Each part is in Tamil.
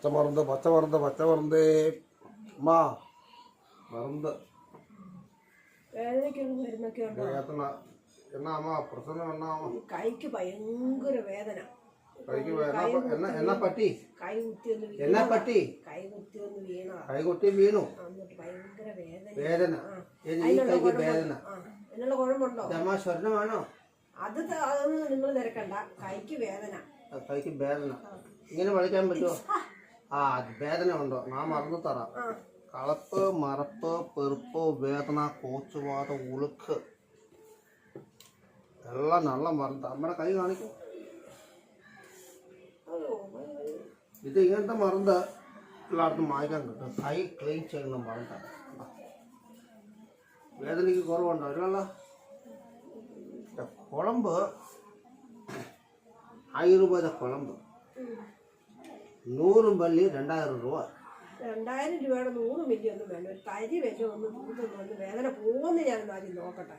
பச்சை மருந்து அம்மா மருந்து என்ன அம்மா பிரச்சனை என்ன கைக்கு பயங்கர வேதனை கைக்கு என்ன பட்டி கை குத்தி வந்து என்ன பட்டி கை குத்தி வந்து வீணா കൈ കൊട്ടി വീണു ഭയങ്കര വേദന കൈക്ക് വേദന എന്നുള്ള കുഴപ്പമുണ്ടോ സ്വർണ്ണമാണോ അതൊന്നും നിങ്ങൾ തിരക്കണ്ട കൈക്ക് വേദന കൈക്ക് വേദന ഇങ്ങനെ വിളിക്കാൻ പറ്റുമോ ആ വേദന ഉണ്ടോ ഞാൻ മറന്നു തരാം കളപ്പ് മറപ്പ് പെറുപ്പ് വേദന കോച്ചുവാത ഉളുക്ക് എല്ലാം നല്ല മറന്ന് നമ്മുടെ കൈ കാണിക്കും ഇത് ഇങ്ങനത്തെ മറന്ന് എല്ലായിടത്തും വാങ്ങിക്കാൻ കിട്ടും കൈ ക്ലീൻ ചെയ്യണം മറന്ന വേദനയ്ക്ക് കുറവുണ്ടോ ഇല്ലല്ലോ കുളമ്പ് ആയുർവേദ കുളമ്പ് 100 മല്ലി 2000 രൂപ 2000 രൂപയുടെ 100 മില്ലി ഒന്നും വേണ്ട ഒരു തരി വില ഒന്ന് ഒന്ന് വേദന പോകുന്ന ഞാൻ ആദ്യം നോക്കട്ടെ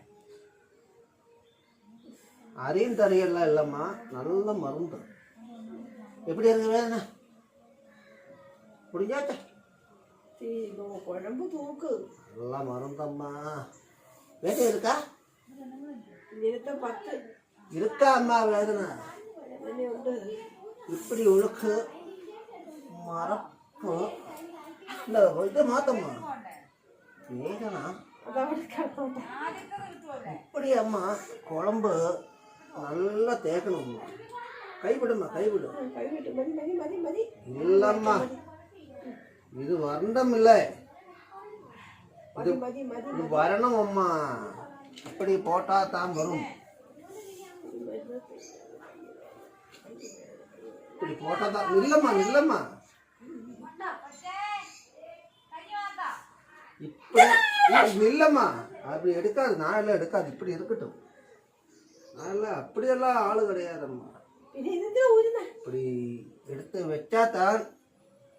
அரியும் தரையெல்லாம் இல்லைம்மா நல்ல மருந்து எப்படி இருக்கு வேதனை முடிஞ்சாச்சா குழம்பு தூக்கு நல்ல மருந்தம்மா வேதனை இருக்கா இருக்கா அம்மா வேதனை இப்படி உழுக்கு மரப்பு இந்த இதை மாத்தம்மா வேதனா இப்படி அம்மா குழம்பு நல்லா தேக்கணும்மா கைவிடுமா கைவிடு இல்லம்மா இது வருடம் இல்லை இது வரணும் அம்மா அப்படி போட்டா தான் வரும் இப்படி போட்டா தான் இல்லம்மா இல்லம்மா இப்படி இல்லம்மா அப்படி எடுக்காது நான் எல்லாம் எடுக்காது இப்படி இருக்கட்டும் நான் எல்லாம் அப்படியெல்லாம் ஆளு கிடையாதம்மா இப்படி எடுத்து வச்சா தான்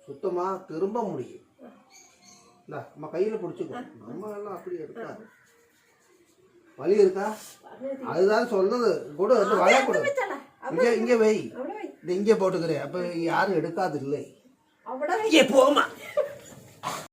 சுத்தமா திரும்ப முடியும் இல்ல நம்ம கையில பிடிச்சிக்கோ நம்ம எல்லாம் அப்படி எடுக்காது வலி இருக்கா அதுதான் சொன்னது கூட வந்து வளைய கூட இங்க வை இங்க போட்டுக்கிறேன் அப்ப யாரும் எடுக்காது இல்லை போமா